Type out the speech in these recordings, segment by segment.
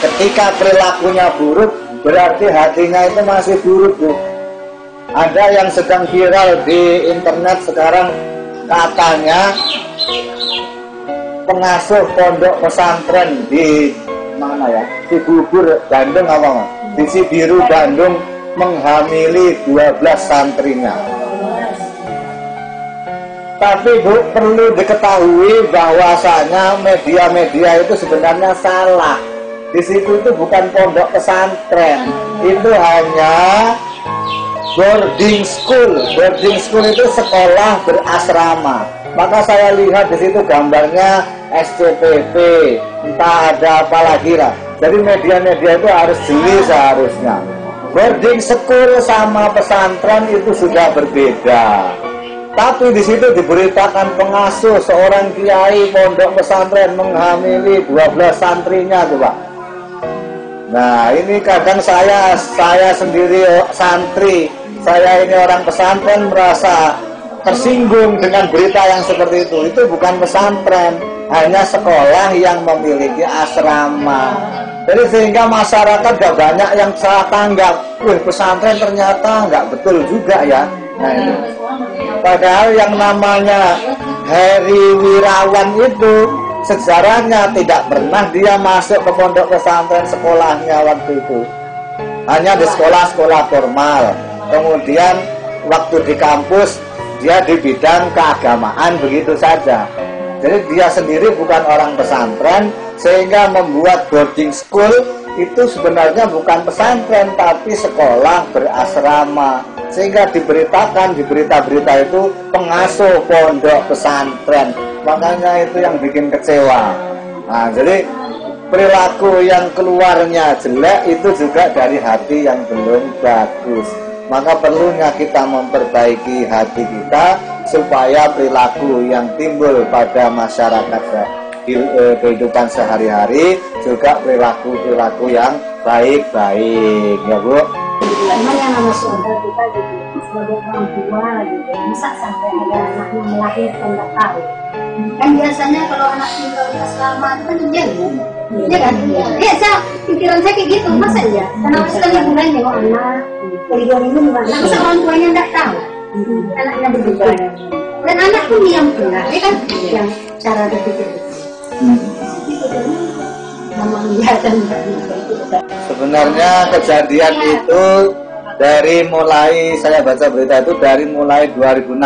Ketika perilakunya buruk, berarti hatinya itu masih buruk, Bu. Ada yang sedang viral di internet sekarang, katanya pengasuh pondok pesantren di mana ya? Di Bubur Bandung apa? Di Cibiru Bandung menghamili 12 santrinya. Tapi Bu, perlu diketahui bahwasanya media-media itu sebenarnya salah. Di situ itu bukan pondok pesantren, itu hanya boarding school. Boarding school itu sekolah berasrama. Maka saya lihat di situ gambarnya SCPP, entah ada apa lagi lah. Jadi media-media itu harus jeli seharusnya. Boarding school sama pesantren itu sudah berbeda. Tapi di situ diberitakan pengasuh seorang kiai pondok pesantren menghamili 12 santrinya tuh, Pak. Nah, ini kadang saya sendiri santri, saya ini orang pesantren merasa tersinggung dengan berita yang seperti itu. Itu bukan pesantren, hanya sekolah yang memiliki asrama. Jadi sehingga masyarakat gak banyak yang salah tanggap. Wih, pesantren ternyata nggak betul juga ya. Nah, itu. Padahal yang namanya Heri Wirawan itu sejarahnya tidak pernah dia masuk ke pondok pesantren sekolahnya waktu itu. Hanya di sekolah-sekolah formal. Kemudian waktu di kampus dia di bidang keagamaan begitu saja. Jadi dia sendiri bukan orang pesantren, sehingga membuat boarding school itu sebenarnya bukan pesantren tapi sekolah berasrama. Sehingga diberitakan di berita-berita itu pengasuh pondok pesantren. Makanya itu yang bikin kecewa. Nah, jadi perilaku yang keluarnya jelek itu juga dari hati yang belum bagus. Maka perlunya kita memperbaiki hati kita supaya perilaku yang timbul pada masyarakat kehidupan sehari-hari juga perilaku-perilaku yang baik-baik, ya Bu. Memang yang nama surga kita gitu, sebagai orang tua gitu, masa sampai ada anaknya melahirkan nggak tahu. Kan biasanya kalau anak tinggal di asrama itu kan terjadi, ya kan? Saya pikiran saya kayak gitu, masa ya? Kenapa sekali bulan nengok anak, liburan ini bukan anak, masa orang tuanya nggak tahu, anaknya begitu. Dan anak pun yang benar, ya kan? Yang cara berpikir itu. Sebenarnya kejadian itu dari mulai saya baca berita itu dari mulai 2016.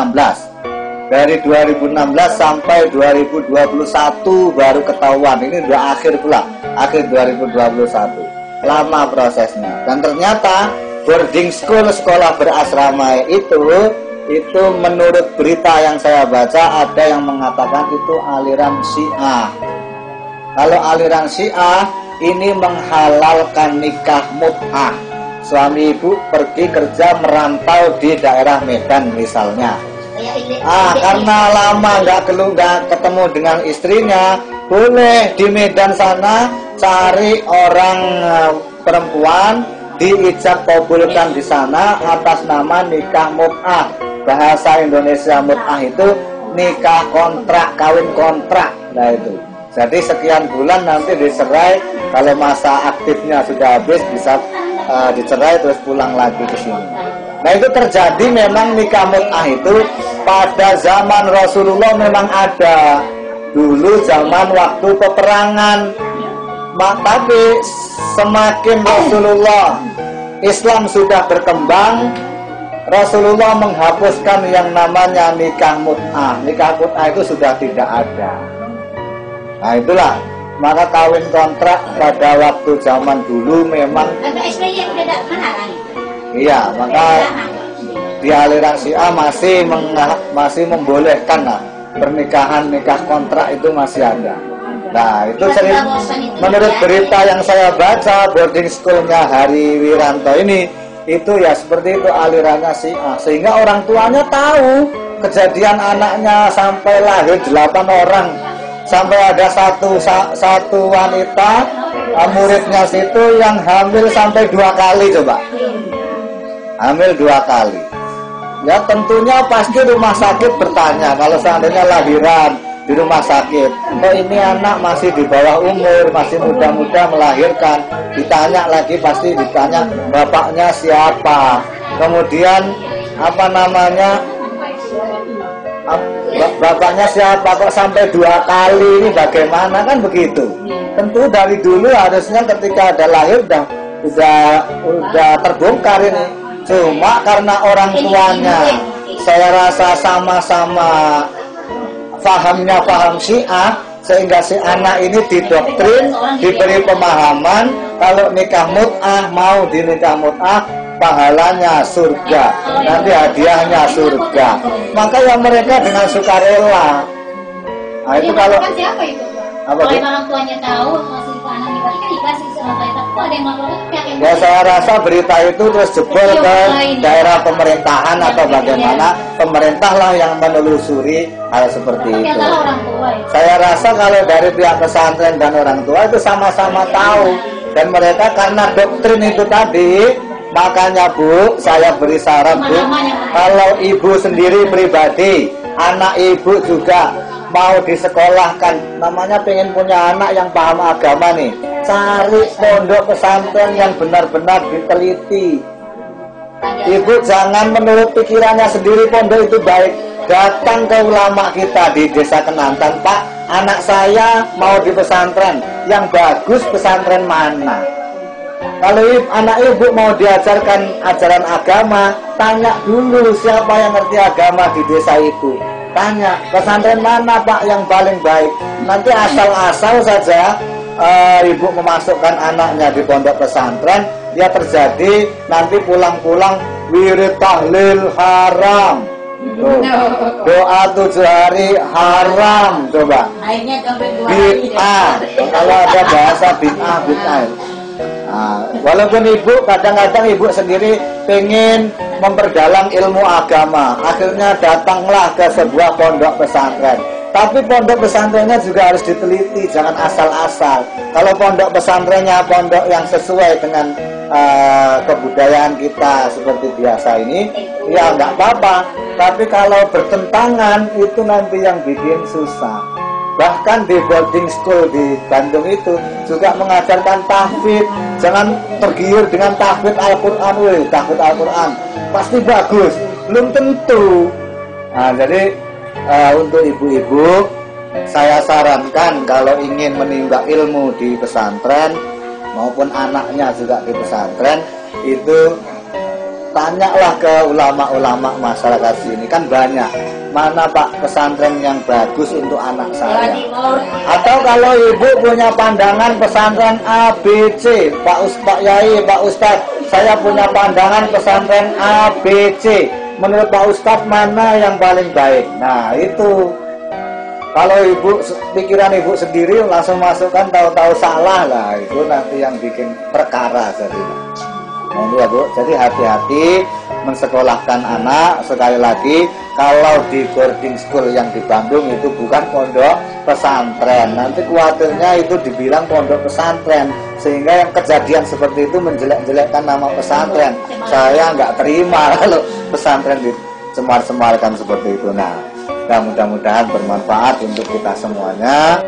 Dari 2016 sampai 2021 baru ketahuan. Ini udah akhir pula, akhir 2021. Lama prosesnya. Dan ternyata boarding school, sekolah berasrama itu menurut berita yang saya baca ada yang mengatakan itu aliran Syiah. Kalau aliran Syiah ini menghalalkan nikah mut'ah. Suami ibu pergi kerja merantau di daerah Medan misalnya. Karena lama nggak ketemu dengan istrinya, boleh di Medan sana cari orang perempuan, diijab kabulkan di sana atas nama nikah mut'ah. Bahasa Indonesia mut'ah itu nikah kontrak, kawin kontrak. Nah itu. Jadi sekian bulan nanti dicerai, kalau masa aktifnya sudah habis bisa dicerai terus pulang lagi ke sini. Nah itu terjadi memang nikah mut'ah itu pada zaman Rasulullah memang ada. Dulu zaman waktu peperangan. Tapi semakin Rasulullah Islam sudah berkembang, Rasulullah menghapuskan yang namanya nikah mut'ah. Nikah mut'ah itu sudah tidak ada. Nah itulah, maka kawin kontrak pada waktu zaman dulu memang iya, maka di aliran Syiah masih membolehkan lah pernikahan nikah kontrak itu masih ada. Nah itu menurut berita yang saya baca boarding schoolnya Hari Wiranto ini itu ya seperti itu alirannya Syiah, sehingga orang tuanya tahu kejadian anaknya sampai lahir 8 orang. Sampai ada satu wanita muridnya situ yang hamil sampai 2 kali coba. Hamil 2 kali. Ya tentunya pasti rumah sakit bertanya kalau seandainya lahiran di rumah sakit. Oh, ini anak masih di bawah umur, masih muda-muda melahirkan. Ditanya lagi, pasti ditanya bapaknya siapa. Kemudian apa namanya, bapaknya siapa kok sampai 2 kali, ini bagaimana, kan begitu. Tentu dari dulu harusnya ketika ada lahir udah terbongkar ini. Cuma karena orang tuanya saya rasa sama-sama pahamnya paham Syiah, sehingga si anak ini didoktrin, diberi pemahaman kalau nikah mut'ah, mau dinikah mut'ah pahalanya surga, nanti hadiahnya surga. Maka yang mereka dengan sukarela. Nah, itu kalau siapa itu? Apa kalau itu? orang tuanya tahu masih anak nikah kan dikasih sama saya, tapi kok ada yang melakukan pihak yang Ya saya rasa berita itu terus jebol ke daerah pemerintahan atau bagaimana. Pemerintah lah yang menelusuri hal seperti itu. orang tua ya. Saya rasa kalau dari pihak pesantren dan orang tua itu sama-sama tahu, dan mereka karena doktrin itu tadi. Makanya Bu, saya beri saran Bu, kalau ibu sendiri pribadi, anak ibu juga mau disekolahkan, namanya pengen punya anak yang paham agama nih, cari pondok pesantren yang benar-benar diteliti. Ibu jangan menurut pikirannya sendiri pondok itu baik. Datang ke ulama kita di desa Kenantan, Pak, anak saya mau di pesantren, yang bagus pesantren mana? Kalau anak ibu mau diajarkan ajaran agama, tanya dulu siapa yang ngerti agama di desa itu. Tanya, pesantren mana Pak yang paling baik? Nanti asal-asal saja ibu memasukkan anaknya di pondok pesantren, ya terjadi nanti pulang-pulang wirid tahlil haram. Tuh. Doa 7 hari haram, coba. Bid'ah. Kalau ada bahasa bid'ah. Nah, walaupun ibu kadang-kadang ibu sendiri pengen memperdalam ilmu agama, akhirnya datanglah ke sebuah pondok pesantren. Tapi pondok pesantrennya juga harus diteliti, jangan asal-asal. Kalau pondok pesantrennya pondok yang sesuai dengan kebudayaan kita seperti biasa ini, ya nggak apa-apa. Tapi kalau bertentangan itu nanti yang bikin susah. Bahkan di boarding school di Bandung itu juga mengajarkan tahfidz. Jangan tergiur dengan tahfidz Al-Quran. Tahfidz Al-Quran pasti bagus, belum tentu. Nah, jadi untuk ibu-ibu saya sarankan kalau ingin menimba ilmu di pesantren maupun anaknya juga di pesantren, itu tanyalah ke ulama-ulama masyarakat sini, kan banyak. Mana Pak pesantren yang bagus untuk anak saya? Atau kalau ibu punya pandangan pesantren A, B, C, Pak Yai, Pak Ustadz, saya punya pandangan pesantren A, B, C. Menurut Pak Ustadz mana yang paling baik? Nah itu, kalau ibu pikiran ibu sendiri langsung masukkan tahu-tahu salah lah, itu nanti yang bikin perkara jadi. Nah ini ya Bu, jadi hati-hati mensekolahkan anak. Sekali lagi, kalau di boarding school yang di Bandung itu bukan pondok pesantren, nanti khawatirnya itu dibilang pondok pesantren, sehingga yang kejadian seperti itu menjelek-jelekkan nama pesantren. Saya nggak terima kalau pesantren dicemar-cemarkan seperti itu. Nah, mudah-mudahan bermanfaat untuk kita semuanya.